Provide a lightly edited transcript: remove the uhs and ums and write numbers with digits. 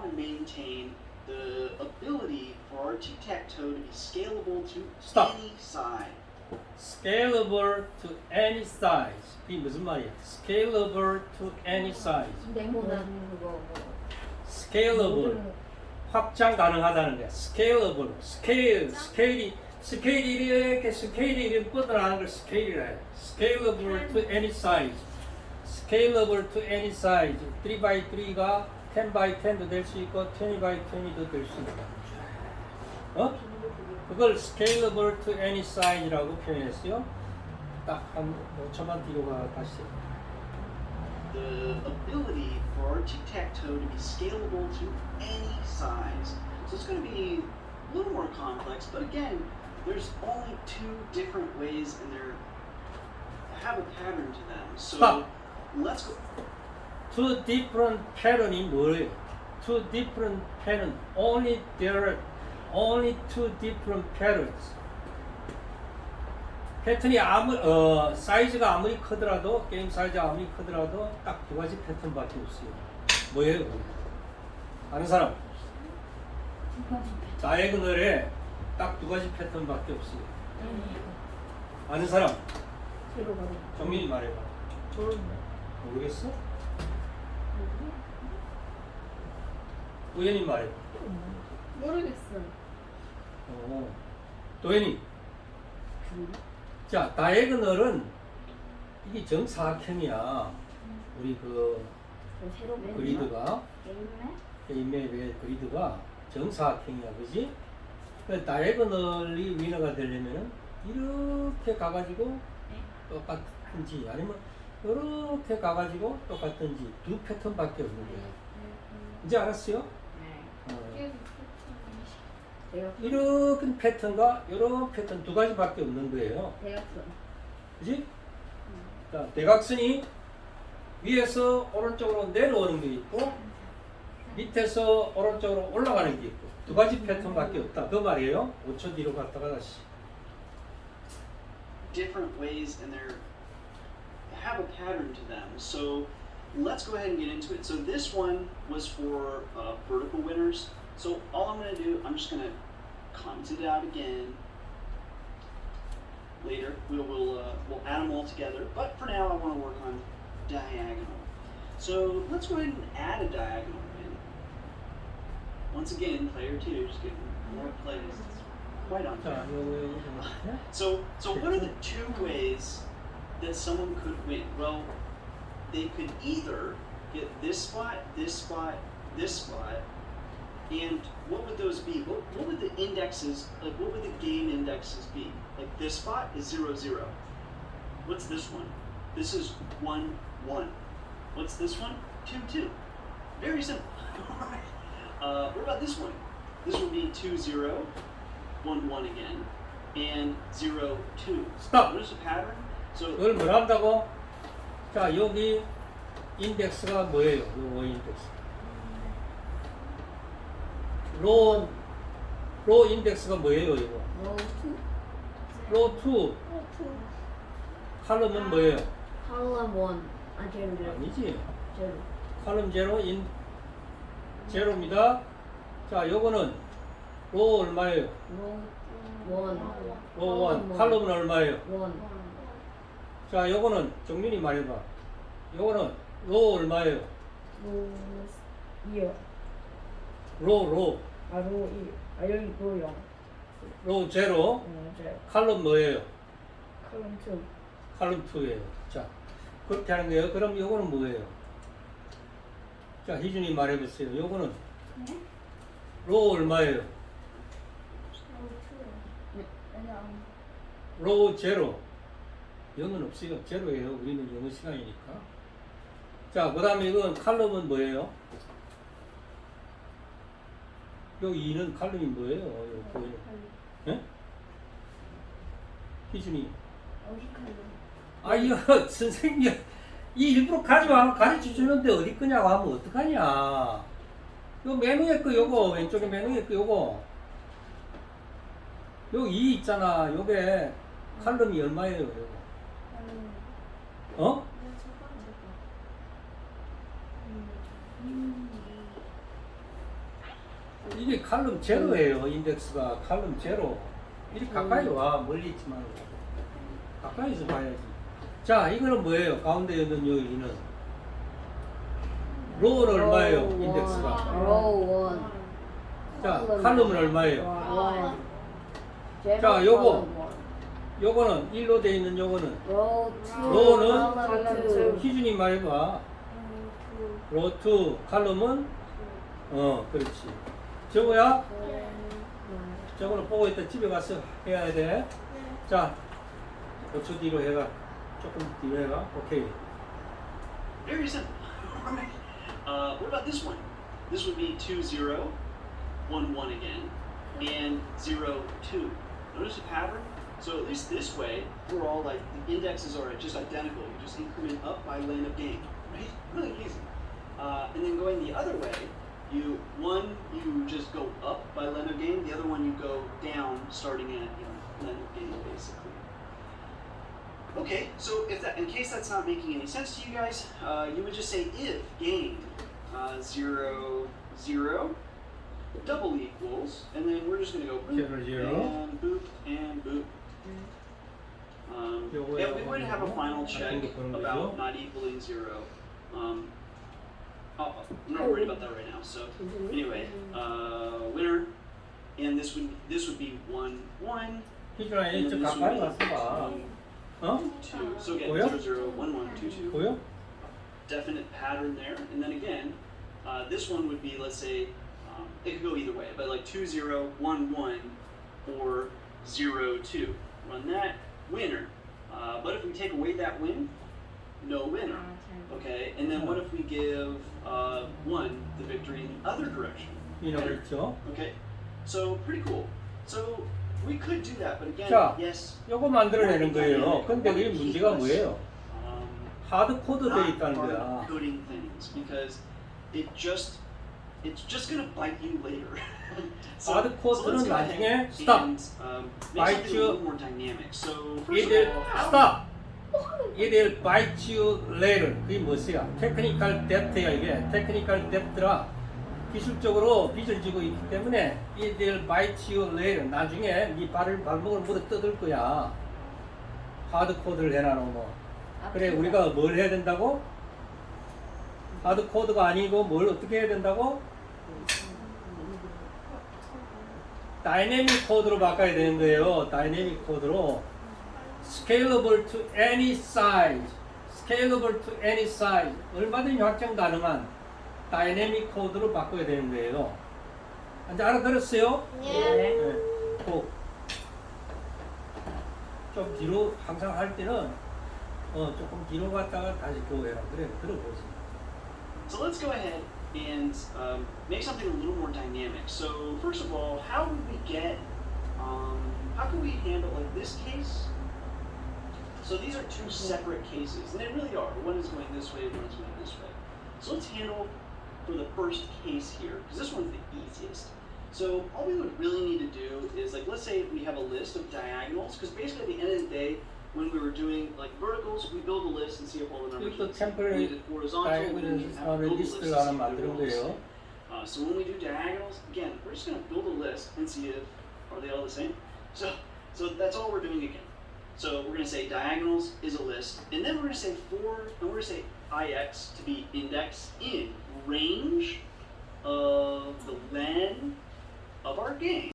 want to maintain the ability for our tic-tac-toe to be scalable to Stop. any size. Scalable to any size. 이게 무슨 말이야? Scalable to any size. 네모난 그거 뭐. Scalable. 확장 가능하다는 거야. Scalable. 스케일이 이렇게 뻗어나가는 걸 스케일이라 해. Scalable to any size. Scalable to any size. 3x3가 10x10도 될 수 있고 20x20도 될 수 있다. 어? 그걸 scalable to any size라고 표현했어요. 딱 한 5초만 뒤로 다시. The ability for our tic-tac-toe to be scalable to any size. So it's going to be a little more complex, but again, there's only two different ways and they have a pattern to them. So Stop. let's go. Two different pattern이 뭐예요? Two different pattern. There are only two different patterns. 패턴이 사이즈가 아무리 크더라도 게임 사이즈가 아무리 크더라도 딱 두 가지 패턴밖에 없어요. 뭐예요? 아는 사람? 다이애고널에 딱 두 가지 패턴밖에 없어요. 아는 사람? 정민이 말해봐. 모르겠어? 우연히 말해봐. 모르겠어요. 도현이. 자, 다이애고널은 이게 정사각형이야. 우리 그 그리드가 게임의 그리드가 정사각형이야, 그지? 그 다이애고널이 위너가 되려면은 이렇게 가가지고 똑같은지 아니면 이렇게 가가지고 똑같은지 두 패턴밖에 없는 거야. 이제 알았어요? 이렇게 패턴과 이런 패턴 두 가지밖에 없는 거예요. 대각선. 그지? 자, 대각선이 위에서 오른쪽으로 내려오는 게 있고 밑에서 오른쪽으로 올라가는 게 있고 두 가지 패턴밖에 없다. 그 말이에요. 5초 뒤로 갔다가 다시. Different ways and they have a pattern to them. So let's go ahead and get into it. So this one was for vertical winners. So all I'm going to do, I'm just going to comment it out again. Later, we'll add them all together. But for now, I want to work on diagonal. So let's go ahead and add a diagonal win. Once again, player 2 is getting more plays. It's quite unfair. So what are the two ways that someone could win? Well, they could either get this spot, this spot, this spot, and what would those be? What would the indexes, like what would the game indexes be? Like this spot is 0, 0. What's this one? This is 1, 1. What's this one? 2, 2. Very simple. What about this one? This would be 2, 0, 1, 1 again, and 0, 2. Stop. Notice the pattern? So 이걸 뭐라 한다고? 자, 여기 인덱스가 뭐예요? 요 인덱스. 로 인덱스가 뭐예요, 이거? 로 2. 칼럼은 뭐예요? 칼럼 1. 제로. 아니지. 제로. 칼럼 제로 제로입니다. 자, 요거는 로 얼마예요? 로 1. 칼럼은 얼마예요? 1. 자, 요거는 정민이 말해봐. 요거는 로 얼마예요? 로 2요. 로. 로 2. 여기 로 0. 로 제로. 제로. 칼럼 뭐예요? 칼럼 2. 칼럼 2예요. 자, 그렇게 하는 거예요. 그럼 요거는 뭐예요? 자, 희준이 말해보세요. 요거는 로 얼마예요? 로 제로. 0은 없어요. 제로예요. 우리는 영어 시간이니까. 자, 그 다음에 이건 칼럼은 뭐예요? 요 2는 칼럼이 뭐예요? 요 보이는. 예? 희준이. 아이요, 선생님. 이 일부러 가르쳐 주는데 어디 거냐고 하면 어떡하냐. 요 맨 위에 거 요거, 왼쪽에 맨 위에 거 요거. 요 2 있잖아. 요게 칼럼이 얼마예요? 요거? 어? 이게 칼럼 제로예요. 인덱스가 칼럼 제로. 이렇게 가까이 와. 멀리 있지 말고. 가까이서 봐야지. 자, 이거는 뭐예요? 가운데 있는 여기는 로우는 얼마예요? 인덱스가. 로우 1. 자, 칼럼은 얼마예요? 자, 요거는 1로 돼 있는 요거는 로우는 희준이 말해봐. 로우 2 칼럼은 그렇지. 저거야? 저거는 보고 있다. 집에 가서 해야 돼. 자, 5초 뒤로 해가. 조금 뒤로 해가. 오케이. Very simple. What about this one? This would be 2, 0, 1, 1 again, and 0, 2. Notice the pattern? So at least this way, we're all like, the indexes are just identical. You just increment up by lane of game, right? Really easy. And then going the other way, you just go up by lane of game, the other one you go down, starting at lane of game, basically. Okay, so in case that's not making any sense to you guys, you would just say if game 0, 0, double equals, and then we're just going to go boop, 0, 0. and boop, and boop. Yeah, we would have a final check about not equaling 0. I'm not worried about that right now. So anyway, winner, and this would be 1, 1. 희준아, 이쪽 가까이 가서 봐. 어? 2. So again, 보여? 0, 0, 1, 1, 2, 2. 보여? Definite pattern there, and then again, this one would be, let's say, it could go either way, but like 2, 0, 1, 1, or 0, 2. Run that, winner. But if we take away that win, no winner. Okay, and then what if we give 1 the victory in the other direction? 그렇죠. Okay, so pretty cool. So we could do that, but again, 자, yes. 요거 만들어내는 거예요. 근데 그 문제가 뭐예요? 하드코드 돼 있다는 거야. Coding things because it's just gonna bite you later. 하드코드는 나중에 stop. Bite you. A little more dynamic. So first It of will all, stop. It will bite you later. 그게 뭐야? 테크니컬 뎁트야 이게. 테크니컬 뎁트라 기술적으로 빚을 지고 있기 때문에 it will bite you later. 나중에 네 발목을 물어 뜯을 거야. 하드코드를 해놔놓으면. 그래 우리가 뭘 해야 된다고? 하드코드가 아니고 뭘 어떻게 해야 된다고? 다이내믹 코드로 바꿔야 되는 거예요. 다이내믹 코드로 scalable to any size, scalable to any size, 얼마든지 확장 가능한 다이내믹 코드로 바꿔야 되는 거예요. 이제 알아들었어요? 네. 꼭 좀 뒤로 항상 할 때는 조금 뒤로 갔다가 다시 교회라 그래 들어보세요. So let's go ahead and make something a little more dynamic. So first of all, how would we get? How can we handle like this case? So these are two separate cases, and they really are. One is going this way, one is going this way. So let's handle for the first case here, because this one's the easiest. So all we would really need to do is like, let's say we have a list of diagonals, because basically at the end of the day, when we were doing like verticals, we build a list and see if all the numbers 이것도 are the same. When we did horizontal, we have to build a list and see 리스트를 if 하나 they're 만드는 all the 거예요. same. So when we do diagonals, again, we're just going to build a list and see if are they all the same. So that's all we're doing again. So we're going to say diagonals is a list, and then we're going to say and we're going to say ix to be index in range of the len of our game.